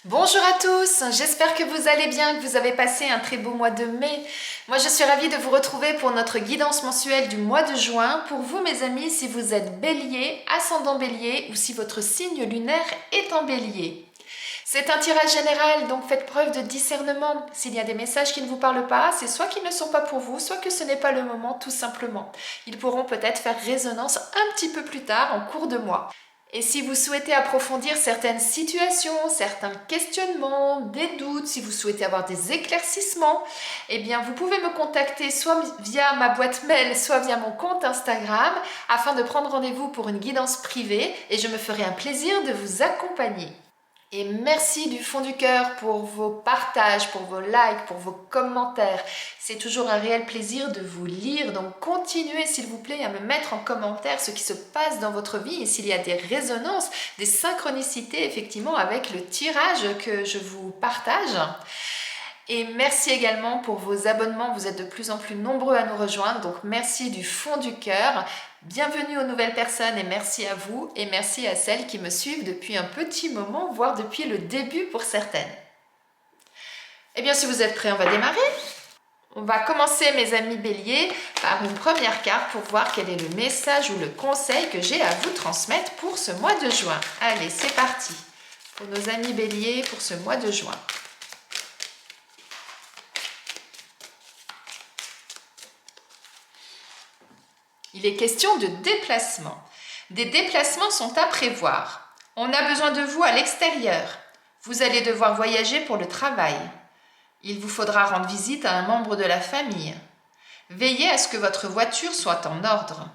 Bonjour à tous, j'espère que vous allez bien, que vous avez passé un très beau mois de mai. Moi je suis ravie de vous retrouver pour notre guidance mensuelle du mois de juin. Pour vous mes amis, si vous êtes bélier, ascendant bélier ou si votre signe lunaire est en bélier. C'est un tirage général, donc faites preuve de discernement. S'il y a des messages qui ne vous parlent pas, c'est soit qu'ils ne sont pas pour vous, soit que ce n'est pas le moment tout simplement. Ils pourront peut-être faire résonance un petit peu plus tard en cours de mois. Et si vous souhaitez approfondir certaines situations, certains questionnements, des doutes, si vous souhaitez avoir des éclaircissements, eh bien vous pouvez me contacter soit via ma boîte mail, soit via mon compte Instagram afin de prendre rendez-vous pour une guidance privée et je me ferai un plaisir de vous accompagner. Et merci du fond du cœur pour vos partages, pour vos likes, pour vos commentaires. C'est toujours un réel plaisir de vous lire, donc continuez s'il vous plaît à me mettre en commentaire ce qui se passe dans votre vie et s'il y a des résonances, des synchronicités effectivement avec le tirage que je vous partage. Et merci également pour vos abonnements, vous êtes de plus en plus nombreux à nous rejoindre, donc merci du fond du cœur. Bienvenue aux nouvelles personnes et merci à vous et merci à celles qui me suivent depuis un petit moment, voire depuis le début pour certaines. Eh bien si vous êtes prêts, on va démarrer. On va commencer mes amis béliers par une première carte pour voir quel est le message ou le conseil que j'ai à vous transmettre pour ce mois de juin. Allez, c'est parti pour nos amis béliers pour ce mois de juin. Il est question de déplacement. Des déplacements sont à prévoir. On a besoin de vous à l'extérieur. Vous allez devoir voyager pour le travail. Il vous faudra rendre visite à un membre de la famille. Veillez à ce que votre voiture soit en ordre.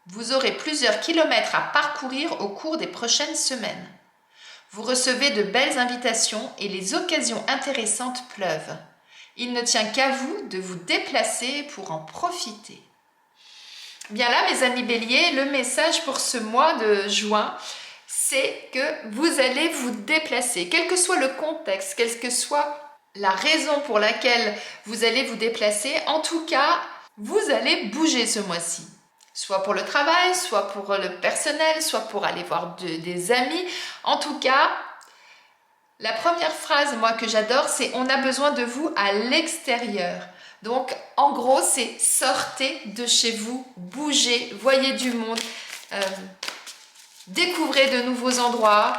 Vous aurez plusieurs kilomètres à parcourir au cours des prochaines semaines. Vous recevez de belles invitations et les occasions intéressantes pleuvent. Il ne tient qu'à vous de vous déplacer pour en profiter. Bien là, mes amis béliers, le message pour ce mois de juin, c'est que vous allez vous déplacer. Quel que soit le contexte, quelle que soit la raison pour laquelle vous allez vous déplacer, en tout cas, vous allez bouger ce mois-ci. Soit pour le travail, soit pour le personnel, soit pour aller voir des amis. En tout cas, la première phrase, moi, que j'adore, c'est « On a besoin de vous à l'extérieur ». Donc, en gros, c'est sortez de chez vous, bougez, voyez du monde, découvrez de nouveaux endroits,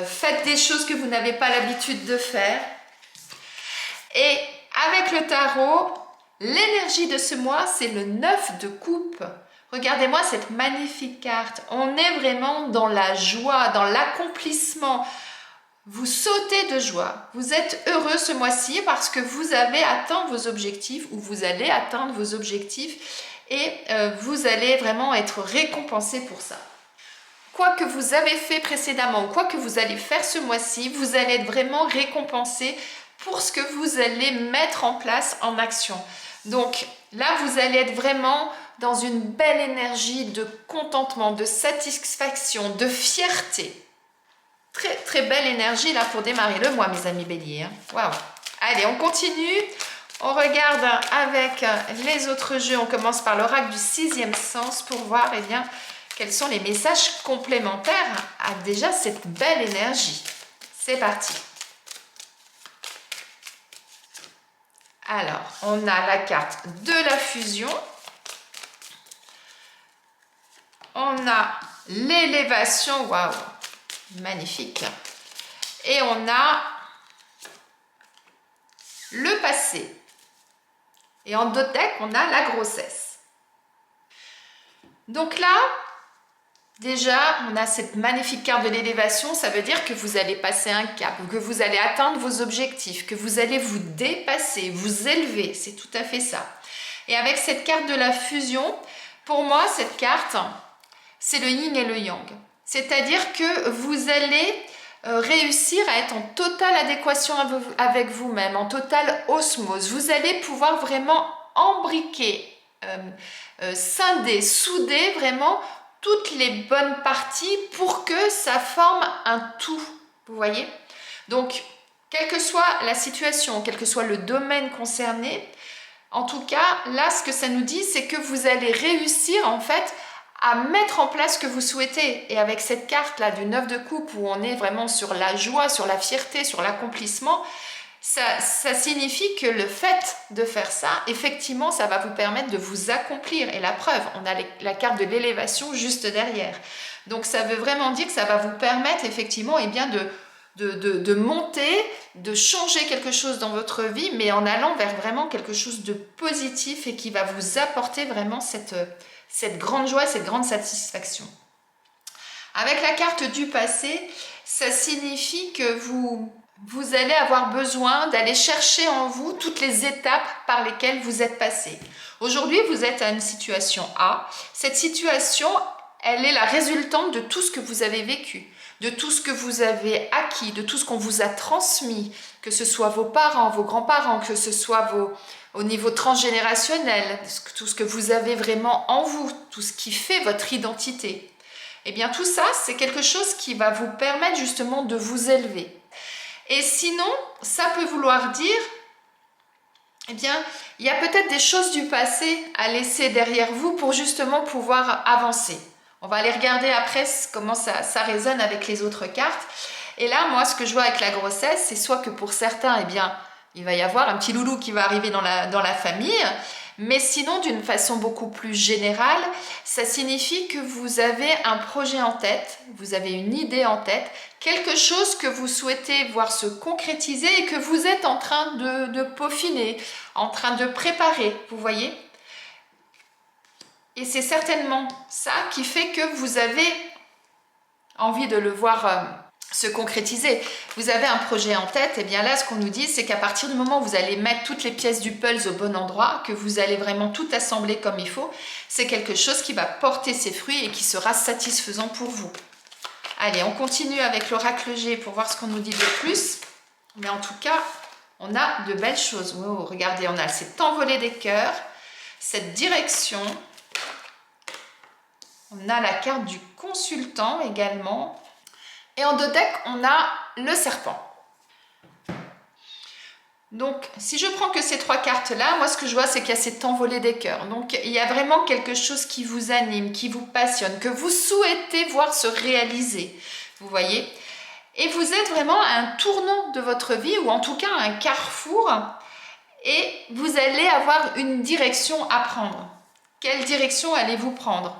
faites des choses que vous n'avez pas l'habitude de faire. Et avec le tarot, l'énergie de ce mois, c'est le 9 de coupe. Regardez-moi cette magnifique carte. On est vraiment dans la joie, dans l'accomplissement. Vous sautez de joie, vous êtes heureux ce mois-ci parce que vous avez atteint vos objectifs ou vous allez atteindre vos objectifs et vous allez vraiment être récompensé pour ça. Quoi que vous avez fait précédemment ou quoi que vous allez faire ce mois-ci, vous allez être vraiment récompensé pour ce que vous allez mettre en place en action. Donc là, vous allez être vraiment dans une belle énergie de contentement, de satisfaction, de fierté. Très très belle énergie là pour démarrer le mois, mes amis béliers. Waouh! Allez, on continue. On regarde avec les autres jeux. On commence par l'oracle du sixième sens pour voir bien, quels sont les messages complémentaires à déjà cette belle énergie. C'est parti. Alors, on a la carte de la fusion. On a l'élévation. Waouh! Magnifique. Et on a le passé. Et en deux decks, on a la grossesse. Donc là, déjà, on a cette magnifique carte de l'élévation. Ça veut dire que vous allez passer un cap, que vous allez atteindre vos objectifs, que vous allez vous dépasser, vous élever. C'est tout à fait ça. Et avec cette carte de la fusion, pour moi, cette carte, c'est le yin et le yang. C'est-à-dire que vous allez réussir à être en totale adéquation avec vous-même, en totale osmose. Vous allez pouvoir vraiment embriquer, scinder, souder vraiment toutes les bonnes parties pour que ça forme un tout. Vous voyez? Donc, quelle que soit la situation, quel que soit le domaine concerné, en tout cas, là, ce que ça nous dit, c'est que vous allez réussir en fait à mettre en place ce que vous souhaitez. Et avec cette carte-là du 9 de coupe où on est vraiment sur la joie, sur la fierté, sur l'accomplissement, ça signifie que le fait de faire ça, effectivement, ça va vous permettre de vous accomplir. Et la preuve, on a la carte de l'élévation juste derrière. Donc ça veut vraiment dire que ça va vous permettre effectivement de monter, de changer quelque chose dans votre vie, mais en allant vers vraiment quelque chose de positif et qui va vous apporter vraiment cette grande joie, cette grande satisfaction. Avec la carte du passé, ça signifie que vous allez avoir besoin d'aller chercher en vous toutes les étapes par lesquelles vous êtes passé. Aujourd'hui, vous êtes à une situation A. Cette situation, elle est la résultante de tout ce que vous avez vécu, de tout ce que vous avez acquis, de tout ce qu'on vous a transmis, que ce soit vos parents, vos grands-parents, que ce soit au niveau transgénérationnel, tout ce que vous avez vraiment en vous, tout ce qui fait votre identité. Eh bien, tout ça, c'est quelque chose qui va vous permettre justement de vous élever. Et sinon, ça peut vouloir dire, eh bien, il y a peut-être des choses du passé à laisser derrière vous pour justement pouvoir avancer. On va aller regarder après comment ça résonne avec les autres cartes. Et là, moi, ce que je vois avec la grossesse, c'est soit que pour certains, eh bien, il va y avoir un petit loulou qui va arriver dans la famille, mais sinon, d'une façon beaucoup plus générale, ça signifie que vous avez un projet en tête, vous avez une idée en tête, quelque chose que vous souhaitez voir se concrétiser et que vous êtes en train de peaufiner, en train de préparer, vous voyez ? Et c'est certainement ça qui fait que vous avez envie de le voir se concrétiser. Vous avez un projet en tête, et bien là, ce qu'on nous dit, c'est qu'à partir du moment où vous allez mettre toutes les pièces du puzzle au bon endroit, que vous allez vraiment tout assembler comme il faut, c'est quelque chose qui va porter ses fruits et qui sera satisfaisant pour vous. Allez, on continue avec l'oracle G pour voir ce qu'on nous dit de plus. Mais en tout cas, on a de belles choses. Oh, regardez, on a cet envolé des cœurs, cette direction. On a la carte du consultant également. Et en deux decks, on a le serpent. Donc, si je prends que ces trois cartes-là, moi, ce que je vois, c'est qu'il y a cet envolé des cœurs. Donc, il y a vraiment quelque chose qui vous anime, qui vous passionne, que vous souhaitez voir se réaliser. Vous voyez ? Et vous êtes vraiment à un tournant de votre vie, ou en tout cas à un carrefour, et vous allez avoir une direction à prendre. Quelle direction allez-vous prendre ?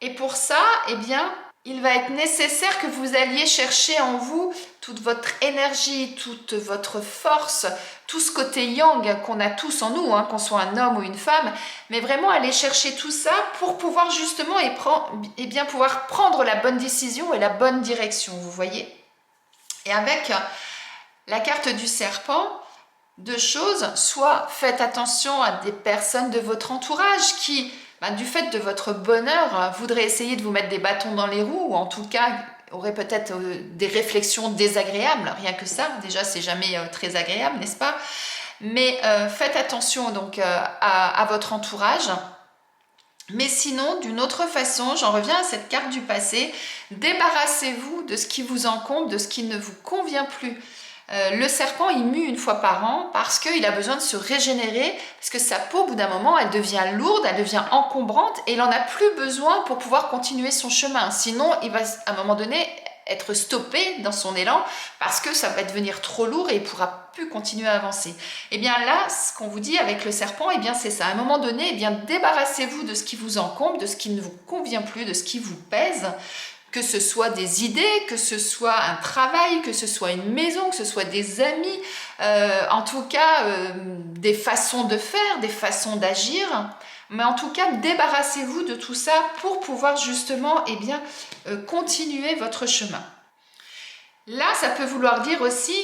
Et pour ça, eh bien, il va être nécessaire que vous alliez chercher en vous toute votre énergie, toute votre force, tout ce côté yang qu'on a tous en nous, hein, qu'on soit un homme ou une femme, mais vraiment aller chercher tout ça pour pouvoir justement pouvoir prendre la bonne décision et la bonne direction, vous voyez. Et avec la carte du serpent, deux choses, soit faites attention à des personnes de votre entourage qui, du fait de votre bonheur, voudraient essayer de vous mettre des bâtons dans les roues, ou en tout cas auraient peut-être des réflexions désagréables, rien que ça, déjà c'est jamais très agréable, n'est-ce pas? Mais faites attention donc à votre entourage. Mais sinon, d'une autre façon, j'en reviens à cette carte du passé, débarrassez-vous de ce qui vous encombre, de ce qui ne vous convient plus. Le serpent, il mue une fois par an parce qu'il a besoin de se régénérer, parce que sa peau, au bout d'un moment, elle devient lourde, elle devient encombrante et il n'en a plus besoin pour pouvoir continuer son chemin. Sinon, il va à un moment donné être stoppé dans son élan parce que ça va devenir trop lourd et il ne pourra plus continuer à avancer. Et bien là, ce qu'on vous dit avec le serpent, et bien c'est ça. À un moment donné, et bien débarrassez-vous de ce qui vous encombre, de ce qui ne vous convient plus, de ce qui vous pèse, que ce soit des idées, que ce soit un travail, que ce soit une maison, que ce soit des amis, en tout cas des façons de faire, des façons d'agir. Mais en tout cas, débarrassez-vous de tout ça pour pouvoir justement continuer votre chemin. Là, ça peut vouloir dire aussi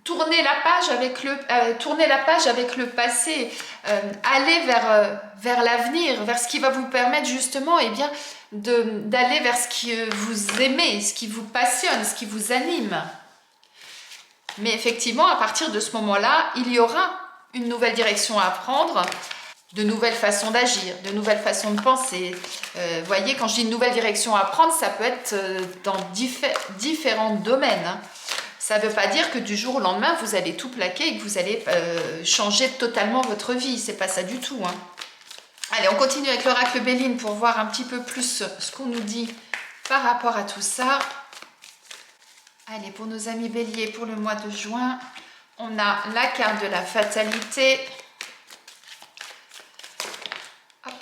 tourner la page avec le passé, aller vers l'avenir, vers ce qui va vous permettre justement d'aller vers ce que vous aimez, ce qui vous passionne, ce qui vous anime. Mais effectivement, à partir de ce moment-là, il y aura une nouvelle direction à prendre, de nouvelles façons d'agir, de nouvelles façons de penser. Voyez, quand je dis une nouvelle direction à prendre, ça peut être dans différents domaines. Hein. Ça ne veut pas dire que du jour au lendemain, vous allez tout plaquer et que vous allez changer totalement votre vie. C'est pas ça du tout. Hein. Allez, on continue avec l'oracle Béline pour voir un petit peu plus ce qu'on nous dit par rapport à tout ça. Allez, pour nos amis béliers, pour le mois de juin, on a la carte de la fatalité. Hop.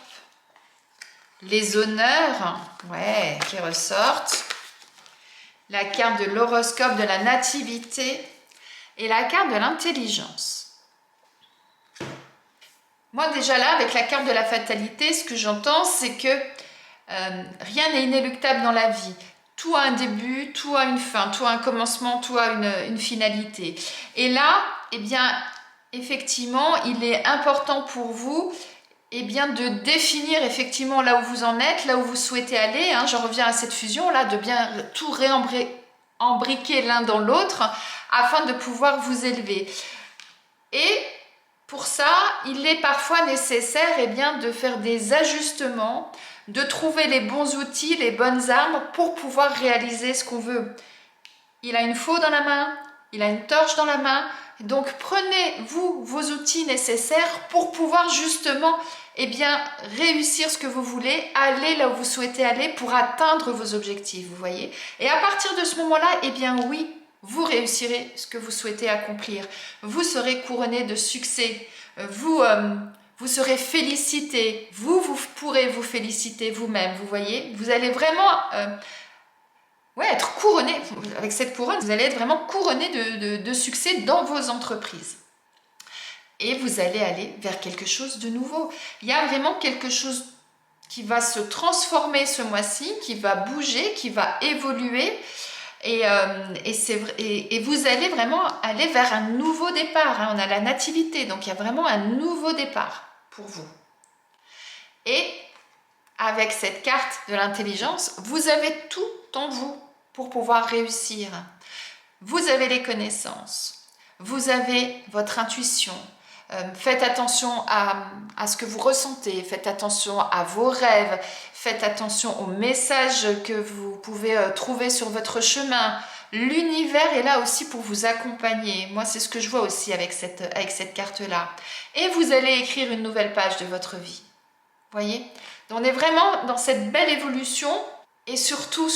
Les honneurs, ouais, qui ressortent. La carte de l'horoscope de la nativité et la carte de l'intelligence. Moi déjà là, avec la carte de la fatalité, ce que j'entends, c'est que rien n'est inéluctable dans la vie. Tout a un début, tout a une fin, tout a un commencement, tout a une finalité. Et là, eh bien, effectivement, il est important pour vous eh bien, de définir effectivement là où vous en êtes, là où vous souhaitez aller. Hein. J'en reviens à cette fusion-là, de bien tout réembriquer l'un dans l'autre afin de pouvoir vous élever. Et pour ça, il est parfois nécessaire eh bien, de faire des ajustements, de trouver les bons outils, les bonnes armes pour pouvoir réaliser ce qu'on veut. Il a une faux dans la main, il a une torche dans la main, donc prenez-vous vos outils nécessaires pour pouvoir justement eh bien, réussir ce que vous voulez, aller là où vous souhaitez aller pour atteindre vos objectifs, vous voyez. Et à partir de ce moment-là, eh bien oui, vous réussirez ce que vous souhaitez accomplir. Vous serez couronné de succès. Vous serez félicité. Vous pourrez vous féliciter vous-même, vous voyez. Vous allez vraiment être couronné. Avec cette couronne, vous allez être vraiment couronné de succès dans vos entreprises. Et vous allez aller vers quelque chose de nouveau. Il y a vraiment quelque chose qui va se transformer ce mois-ci, qui va bouger, qui va évoluer. Et vous allez vraiment aller vers un nouveau départ. Hein. On a la nativité, donc il y a vraiment un nouveau départ pour vous. Et avec cette carte de l'intelligence, vous avez tout en vous pour pouvoir réussir. Vous avez les connaissances, vous avez votre intuition. Faites attention à ce que vous ressentez, faites attention à vos rêves, faites attention aux messages que vous pouvez trouver sur votre chemin. L'univers est là aussi pour vous accompagner. Moi, c'est ce que je vois aussi avec cette carte-là. Et vous allez écrire une nouvelle page de votre vie. Voyez ? Donc, on est vraiment dans cette belle évolution. Et surtout,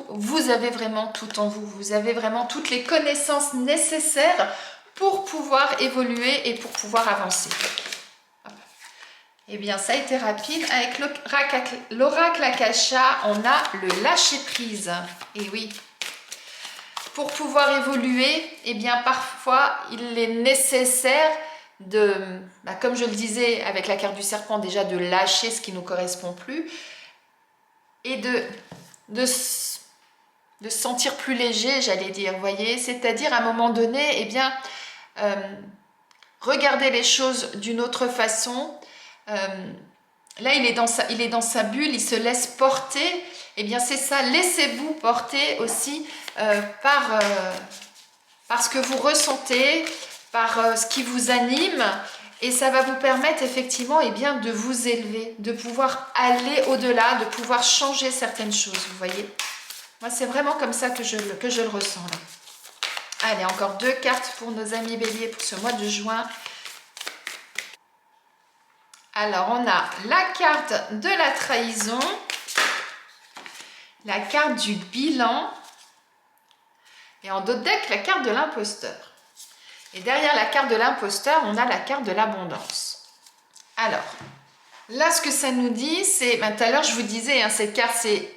vous avez vraiment tout en vous. Vous avez vraiment toutes les connaissances nécessaires pour pouvoir évoluer et pour pouvoir avancer. Eh bien, ça a été rapide. Avec l'oracle Akasha, on a le lâcher-prise. Et oui, pour pouvoir évoluer, eh bien, parfois, il est nécessaire de, comme je le disais avec la carte du serpent, déjà de lâcher ce qui ne nous correspond plus et de se sentir plus léger, j'allais dire, voyez, c'est-à-dire à un moment donné, eh bien, regarder les choses d'une autre façon. Là, il est dans sa bulle, il se laisse porter. Eh bien, c'est ça, laissez-vous porter aussi par ce que vous ressentez, par ce qui vous anime. Et ça va vous permettre effectivement eh bien, de vous élever, de pouvoir aller au-delà, de pouvoir changer certaines choses, vous voyez. Moi, c'est vraiment comme ça que je le ressens là. Allez, encore 2 cartes pour nos amis béliers pour ce mois de juin. Alors, on a la carte de la trahison, la carte du bilan et en d'autres decks, la carte de l'imposteur. Et derrière la carte de l'imposteur, on a la carte de l'abondance. Alors, là, ce que ça nous dit, c'est, tout à l'heure, je vous disais, hein, cette carte, c'est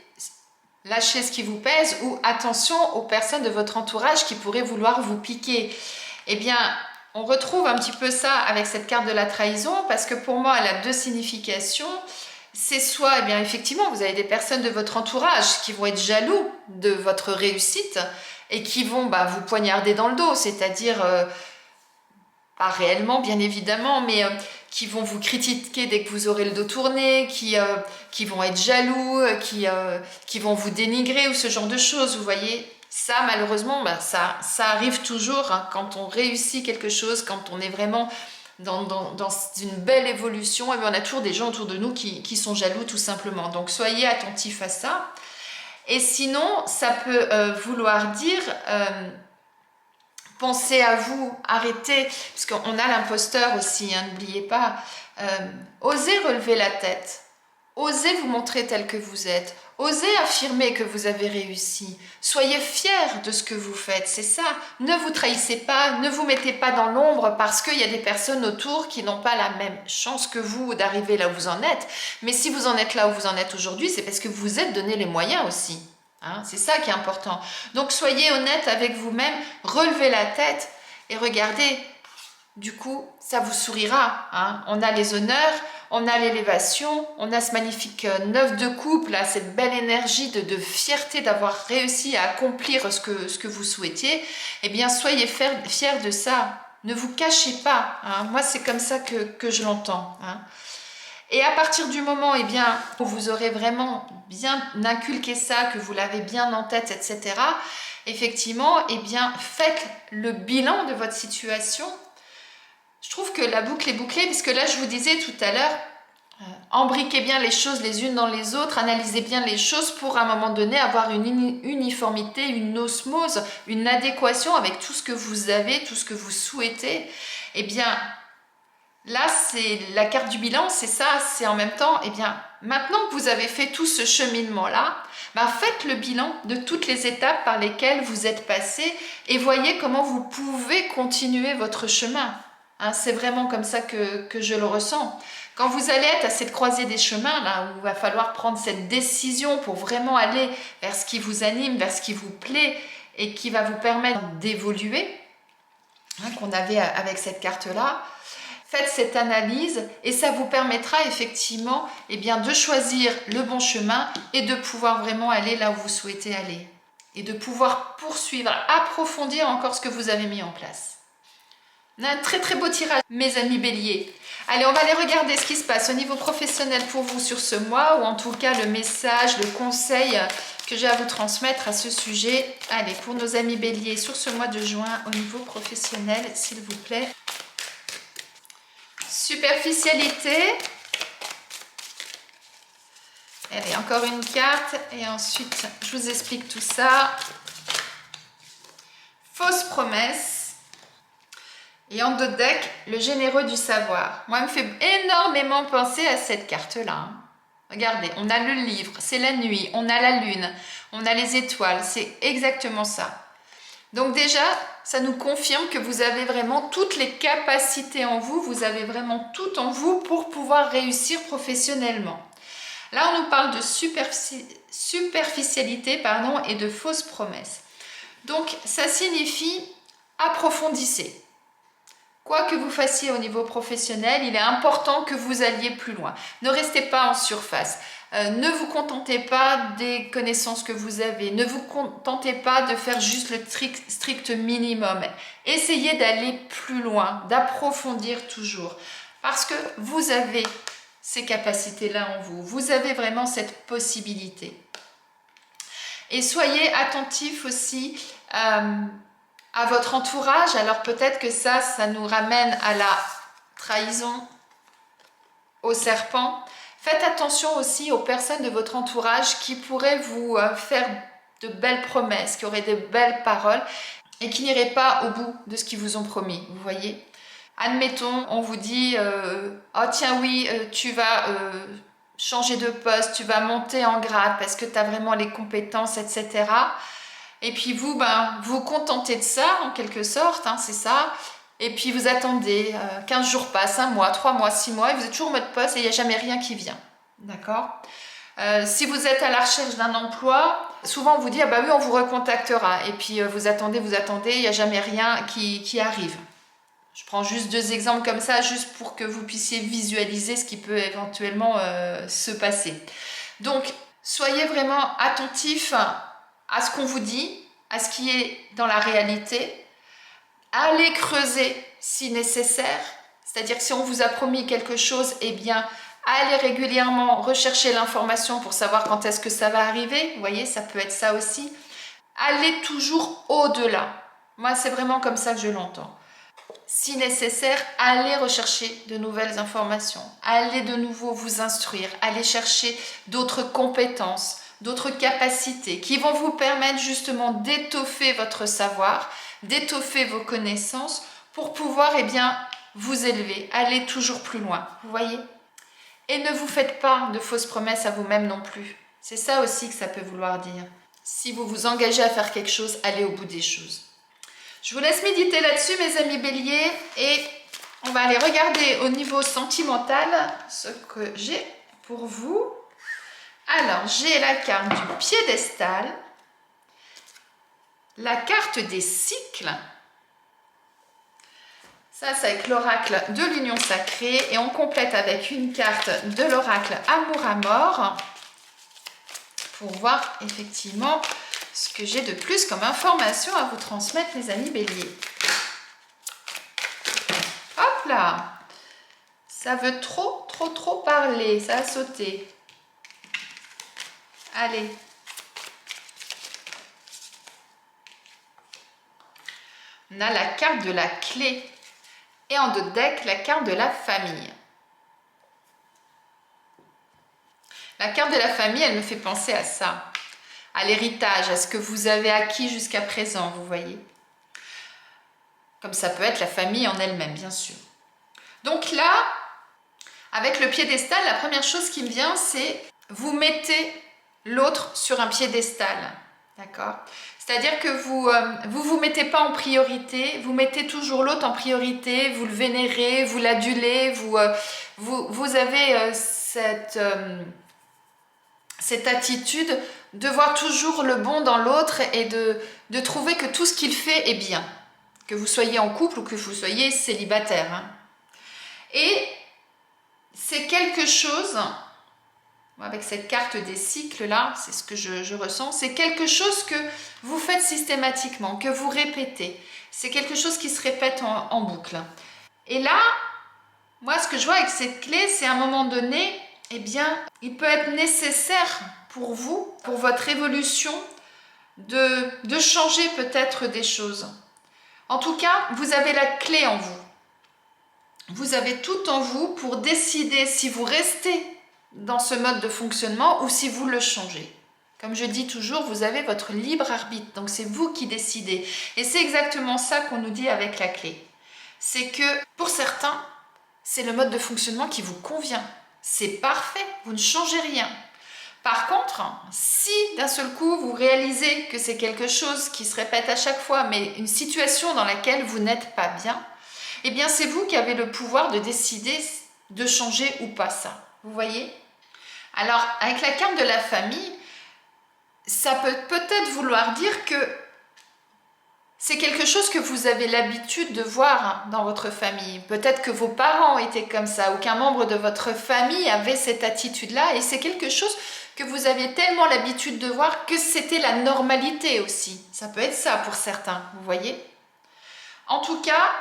lâchez ce qui vous pèse ou attention aux personnes de votre entourage qui pourraient vouloir vous piquer. Eh bien, on retrouve un petit peu ça avec cette carte de la trahison parce que pour moi, elle a 2 significations. C'est soit, eh bien, effectivement, vous avez des personnes de votre entourage qui vont être jaloux de votre réussite et qui vont vous poignarder dans le dos, c'est-à-dire, pas réellement, bien évidemment, mais qui vont vous critiquer dès que vous aurez le dos tourné, qui vont être jaloux, qui vont vous dénigrer ou ce genre de choses, vous voyez. Ça, malheureusement, ça arrive toujours hein, quand on réussit quelque chose, quand on est vraiment dans une belle évolution, et bien on a toujours des gens autour de nous qui sont jaloux tout simplement. Donc, soyez attentifs à ça. Et sinon, ça peut vouloir dire... Pensez à vous, arrêtez, parce qu'on a l'imposteur aussi, hein, n'oubliez pas. Osez relever la tête, osez vous montrer tel que vous êtes, osez affirmer que vous avez réussi. Soyez fiers de ce que vous faites, c'est ça. Ne vous trahissez pas, ne vous mettez pas dans l'ombre parce qu'il y a des personnes autour qui n'ont pas la même chance que vous d'arriver là où vous en êtes. Mais si vous en êtes là où vous en êtes aujourd'hui, c'est parce que vous vous êtes donné les moyens aussi. Hein, c'est ça qui est important. Donc soyez honnête avec vous-même, relevez la tête et regardez, du coup, ça vous sourira. Hein. On a les honneurs, on a l'élévation, on a ce magnifique 9 de coupe, là, cette belle énergie de fierté d'avoir réussi à accomplir ce que vous souhaitiez. Eh bien, soyez fiers de ça. Ne vous cachez pas. Hein. Moi, c'est comme ça que je l'entends. Hein. Et à partir du moment où vous aurez vraiment bien inculqué ça, que vous l'avez bien en tête, etc., effectivement, faites le bilan de votre situation. Je trouve que la boucle est bouclée, puisque là, je vous disais tout à l'heure, embriquez bien les choses les unes dans les autres, analysez bien les choses pour à un moment donné avoir une uniformité, une osmose, une adéquation avec tout ce que vous avez, tout ce que vous souhaitez. Là, c'est la carte du bilan, c'est ça, c'est en même temps, maintenant que vous avez fait tout ce cheminement-là, faites le bilan de toutes les étapes par lesquelles vous êtes passé et voyez comment vous pouvez continuer votre chemin. Hein, c'est vraiment comme ça que je le ressens. Quand vous allez être à cette croisée des chemins, là où il va falloir prendre cette décision pour vraiment aller vers ce qui vous anime, vers ce qui vous plaît et qui va vous permettre d'évoluer, hein, qu'on avait avec cette carte-là, faites cette analyse et ça vous permettra effectivement de choisir le bon chemin et de pouvoir vraiment aller là où vous souhaitez aller. Et de pouvoir poursuivre, approfondir encore ce que vous avez mis en place. On a un très très beau tirage, mes amis béliers. Allez, on va aller regarder ce qui se passe au niveau professionnel pour vous sur ce mois, ou en tout cas le message, le conseil que j'ai à vous transmettre à ce sujet. Allez, pour nos amis béliers sur ce mois de juin au niveau professionnel, s'il vous plaît. Superficialité. Allez, encore une carte et ensuite je vous explique tout ça. Fausse promesse. Et en dos de deck, le généreux du savoir. Moi, il me fait énormément penser à cette carte-là. Hein. Regardez, on a le livre, c'est la nuit, on a la lune, on a les étoiles, c'est exactement ça. Donc déjà, ça nous confirme que vous avez vraiment toutes les capacités en vous, vous avez vraiment tout en vous pour pouvoir réussir professionnellement. Là, on nous parle de superficialité et de fausses promesses. Donc, ça signifie approfondissez. Quoi que vous fassiez au niveau professionnel, il est important que vous alliez plus loin. Ne restez pas en surface. Ne vous contentez pas des connaissances que vous avez. Ne vous contentez pas de faire juste le strict minimum. Essayez d'aller plus loin, d'approfondir toujours. Parce que vous avez ces capacités-là en vous. Vous avez vraiment cette possibilité. Et soyez attentifs aussi à votre entourage. Alors peut-être que ça nous ramène à la trahison, au serpent. Faites attention aussi aux personnes de votre entourage qui pourraient vous faire de belles promesses, qui auraient de belles paroles et qui n'iraient pas au bout de ce qu'ils vous ont promis, vous voyez. Admettons, on vous dit « Oh tiens oui, tu vas changer de poste, tu vas monter en grade parce que tu as vraiment les compétences, etc. » Et puis vous, vous contentez de ça en quelque sorte, hein, c'est ça. Et puis vous attendez, 15 jours passent, 1 mois, 3 mois, 6 mois, et vous êtes toujours en mode poste et il n'y a jamais rien qui vient. D'accord ? Si vous êtes à la recherche d'un emploi, souvent on vous dit « Ah bah oui, on vous recontactera ». Et puis vous attendez, il n'y a jamais rien qui arrive. Je prends juste 2 exemples comme ça, juste pour que vous puissiez visualiser ce qui peut éventuellement se passer. Donc, soyez vraiment attentifs à ce qu'on vous dit, à ce qui est dans la réalité. Allez creuser si nécessaire, c'est-à-dire que si on vous a promis quelque chose, allez régulièrement rechercher l'information pour savoir quand est-ce que ça va arriver. Vous voyez, ça peut être ça aussi. Allez toujours au-delà. Moi, c'est vraiment comme ça que je l'entends. Si nécessaire, allez rechercher de nouvelles informations. Allez de nouveau vous instruire. Allez chercher d'autres compétences, d'autres capacités qui vont vous permettre justement d'étoffer votre savoir, d'étoffer vos connaissances pour pouvoir eh bien, vous élever, aller toujours plus loin. Vous voyez? Et ne vous faites pas de fausses promesses à vous-même non plus. C'est ça aussi que ça peut vouloir dire. Si vous vous engagez à faire quelque chose, allez au bout des choses. Je vous laisse méditer là-dessus, mes amis béliers, et on va aller regarder au niveau sentimental ce que j'ai pour vous. Alors, j'ai la carte du piédestal, la carte des cycles. Ça, c'est avec l'oracle de l'union sacrée. Et on complète avec une carte de l'oracle Amour à mort pour voir effectivement ce que j'ai de plus comme information à vous transmettre, les amis béliers. Hop là! Ça veut trop parler. Ça a sauté. Allez. On a la carte de la clé. Et en dos de deck, la carte de la famille. La carte de la famille, elle me fait penser à ça. À l'héritage, à ce que vous avez acquis jusqu'à présent, vous voyez. Comme ça peut être la famille en elle-même, bien sûr. Donc là, avec le piédestal, la première chose qui me vient, c'est vous mettez l'autre sur un piédestal. D'accord? C'est-à-dire que vous mettez pas en priorité, vous mettez toujours l'autre en priorité, vous le vénérez, vous l'adulez, vous avez cette attitude de voir toujours le bon dans l'autre et de trouver que tout ce qu'il fait est bien. Que vous soyez en couple ou que vous soyez célibataire. Hein. Et c'est quelque chose... Avec cette carte des cycles là, c'est ce que je ressens, c'est quelque chose que vous faites systématiquement, que vous répétez. C'est quelque chose qui se répète en boucle. Et là, moi ce que je vois avec cette clé, c'est à un moment donné, eh bien, il peut être nécessaire pour vous, pour votre évolution, de changer peut-être des choses. En tout cas, vous avez la clé en vous. Vous avez tout en vous pour décider si vous restez dans ce mode de fonctionnement ou si vous le changez. Comme je dis toujours, vous avez votre libre arbitre, donc c'est vous qui décidez. Et c'est exactement ça qu'on nous dit avec la clé. C'est que pour certains, c'est le mode de fonctionnement qui vous convient. C'est parfait, vous ne changez rien. Par contre, si d'un seul coup vous réalisez que c'est quelque chose qui se répète à chaque fois, mais une situation dans laquelle vous n'êtes pas bien, eh bien c'est vous qui avez le pouvoir de décider de changer ou pas ça. Vous voyez ? Alors, avec la carte de la famille, ça peut peut-être vouloir dire que c'est quelque chose que vous avez l'habitude de voir dans votre famille. Peut-être que vos parents étaient comme ça, ou qu'un membre de votre famille avait cette attitude-là, et c'est quelque chose que vous aviez tellement l'habitude de voir que c'était la normalité aussi. Ça peut être ça pour certains, vous voyez ? En tout cas,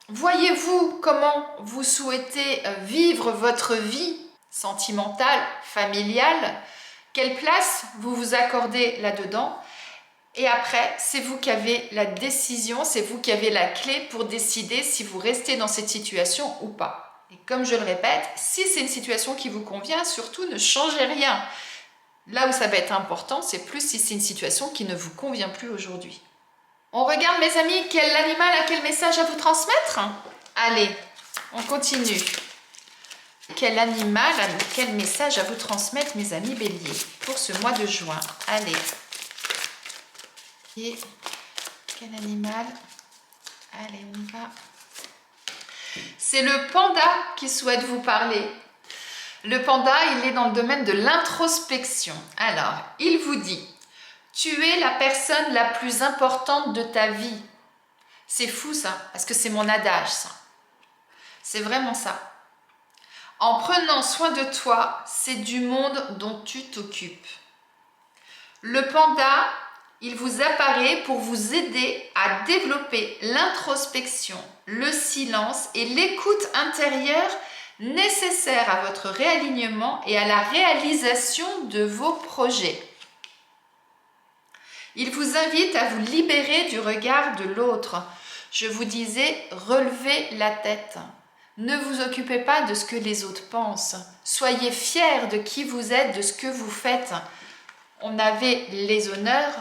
voyez-vous comment vous souhaitez vivre votre vie sentimentale, familiale, quelle place vous vous accordez là-dedans. Et après, c'est vous qui avez la décision, c'est vous qui avez la clé pour décider si vous restez dans cette situation ou pas. Et comme je le répète, si c'est une situation qui vous convient, surtout ne changez rien. Là où ça va être important, c'est plus si c'est une situation qui ne vous convient plus aujourd'hui. On regarde, mes amis, quel animal a quel message à vous transmettre? Allez, on continue. Quel animal a quel message à vous transmettre, mes amis béliers, pour ce mois de juin? Allez. Et quel animal? Allez, on y va. C'est le panda qui souhaite vous parler. Le panda, il est dans le domaine de l'introspection. Alors, il vous dit, tu es la personne la plus importante de ta vie. C'est fou ça, parce que c'est mon adage ça. C'est vraiment ça. En prenant soin de toi, c'est du monde dont tu t'occupes. Le panda, il vous apparaît pour vous aider à développer l'introspection, le silence et l'écoute intérieure nécessaires à votre réalignement et à la réalisation de vos projets. Il vous invite à vous libérer du regard de l'autre. Je vous disais, relevez la tête. Ne vous occupez pas de ce que les autres pensent. Soyez fiers de qui vous êtes, de ce que vous faites. On avait les honneurs,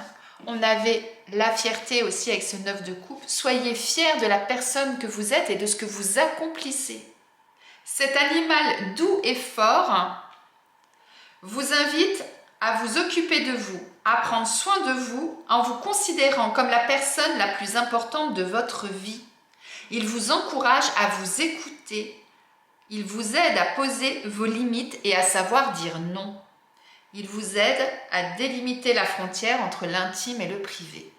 On avait la fierté aussi avec ce 9 de coupe. Soyez fiers de la personne que vous êtes et de ce que vous accomplissez. Cet animal doux et fort vous invite à vous occuper de vous, à prendre soin de vous en vous considérant comme la personne la plus importante de votre vie. Il vous encourage à vous écouter. Il vous aide à poser vos limites et à savoir dire non. Il vous aide à délimiter la frontière entre l'intime et le privé.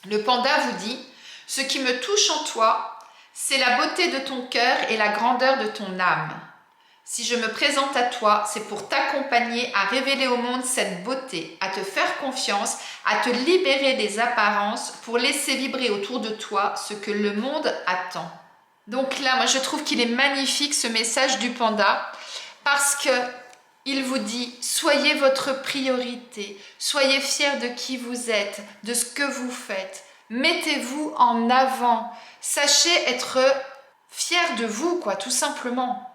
Le panda vous dit « Ce qui me touche en toi, c'est la beauté de ton cœur et la grandeur de ton âme. Si je me présente à toi, c'est pour t'accompagner à révéler au monde cette beauté, à te faire confiance, à te libérer des apparences pour laisser vibrer autour de toi ce que le monde attend. » Donc là, moi je trouve qu'il est magnifique ce message du panda parce que il vous dit, soyez votre priorité, soyez fiers de qui vous êtes, de ce que vous faites. Mettez-vous en avant, sachez être fiers de vous, quoi, tout simplement.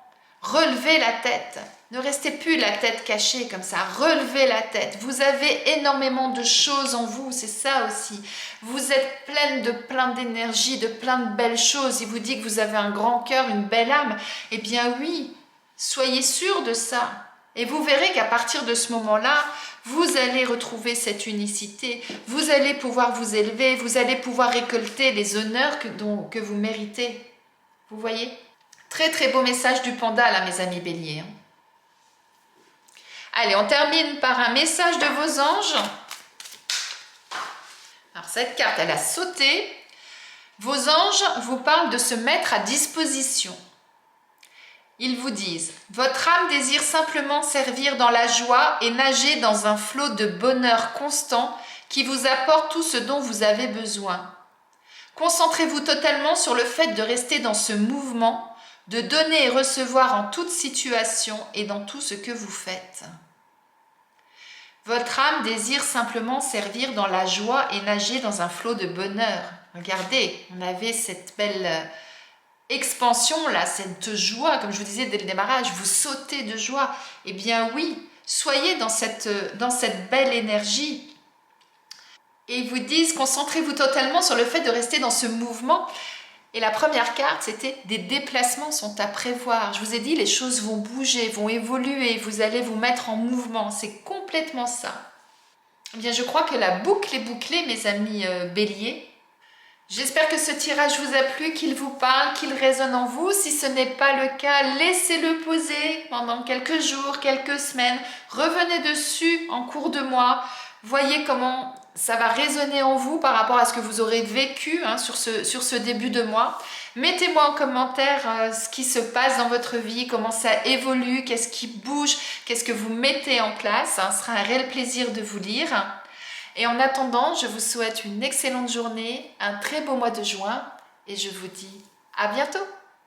Relevez la tête, ne restez plus la tête cachée comme ça, relevez la tête. Vous avez énormément de choses en vous, c'est ça aussi. Vous êtes plein d'énergie, de plein de belles choses. Il vous dit que vous avez un grand cœur, une belle âme. Eh bien oui, soyez sûrs de ça. Et vous verrez qu'à partir de ce moment-là, vous allez retrouver cette unicité, vous allez pouvoir vous élever, vous allez pouvoir récolter les honneurs que vous méritez. Vous voyez ? Très beau message du panda là, mes amis béliers. Allez, on termine par un message de vos anges. Alors cette carte, elle a sauté. Vos anges vous parlent de se mettre à disposition. Ils vous disent, votre âme désire simplement servir dans la joie et nager dans un flot de bonheur constant qui vous apporte tout ce dont vous avez besoin. Concentrez-vous totalement sur le fait de rester dans ce mouvement, de donner et recevoir en toute situation et dans tout ce que vous faites. Votre âme désire simplement servir dans la joie et nager dans un flot de bonheur. Regardez, on avait cette belle expansion là, cette joie, comme je vous disais dès le démarrage, vous sautez de joie. Eh bien oui, soyez dans cette belle énergie. Et ils vous disent, concentrez-vous totalement sur le fait de rester dans ce mouvement. Et la première carte, c'était des déplacements sont à prévoir. Je vous ai dit, les choses vont bouger, vont évoluer, vous allez vous mettre en mouvement. C'est complètement ça. Eh bien, je crois que la boucle est bouclée, mes amis béliers. J'espère que ce tirage vous a plu, qu'il vous parle, qu'il résonne en vous. Si ce n'est pas le cas, laissez-le poser pendant quelques jours, quelques semaines. Revenez dessus en cours de mois. Voyez comment ça va résonner en vous par rapport à ce que vous aurez vécu sur ce début de mois. Mettez-moi en commentaire ce qui se passe dans votre vie, comment ça évolue, qu'est-ce qui bouge, qu'est-ce que vous mettez en place. Ce sera un réel plaisir de vous lire. Et en attendant, je vous souhaite une excellente journée, un très beau mois de juin et je vous dis à bientôt.